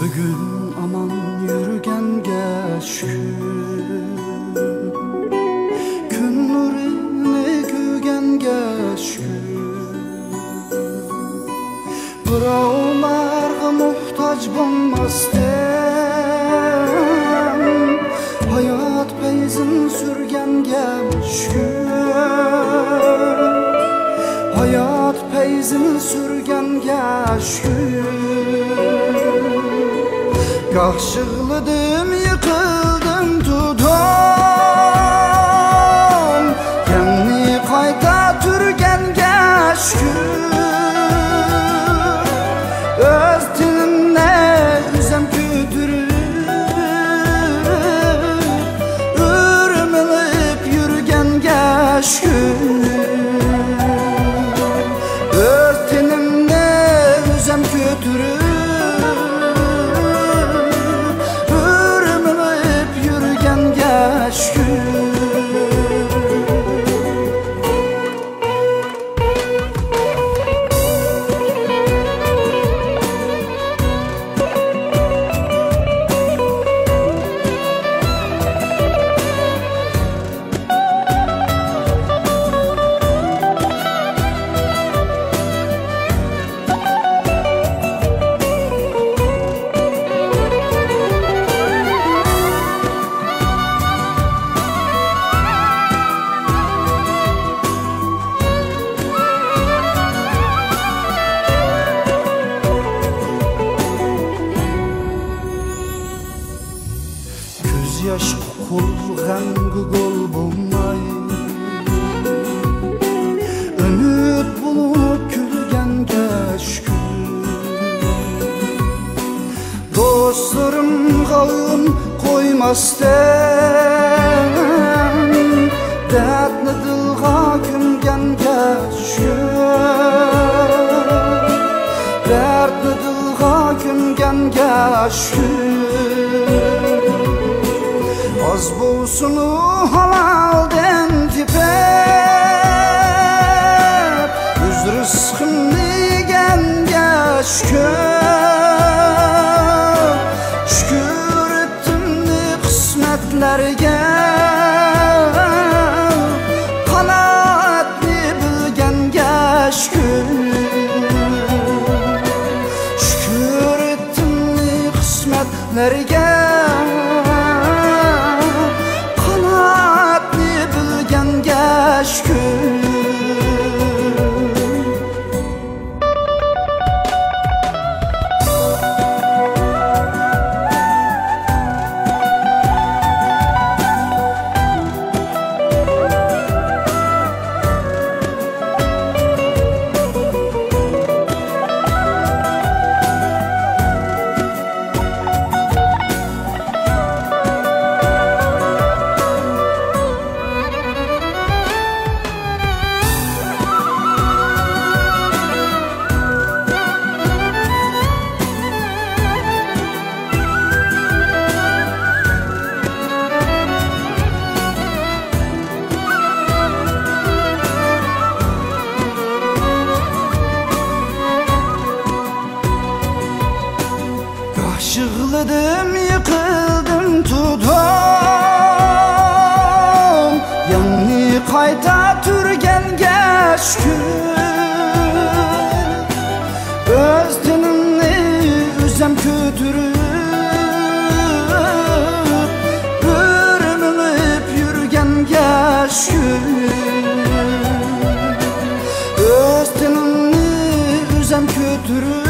Bugün aman yürgenge şükür, gün nurini gügenge şükür. Birovlarga muhtaç bolmasdan hayat peyzin sürgenge şükür. Hayat peyzin sürgenge şükür. Kahşıkladım, yıkıldım, tudum, yanni qayta türgenge şükür. Öz tilimne üzem kütürüp, ürmülüp yürgenge şükür. Öz tilimne üzem kütürüp, yaş kul g'amga gol bo'lmay, umid bo'lib kulganga shukr. Do'stlarim g'am qo'ymasdan dardni dilga ko'mganga shukr. Dardni dilga ko'mganga shukr. Az bulsun halalden tepep, üz rızkımni yeganga şükür. Şükür ettimni kısmetlerge, qanoatni bilganga şükür. Şükür ettimni kısmetlerge, şükür. Yığladım, yıkıldım, tudum, yanni qayta türgenge şükür. Öz tinimni üzem kütürüp, ürmülüp yürgenge şükür. Öz tinimni üzem kütürüp,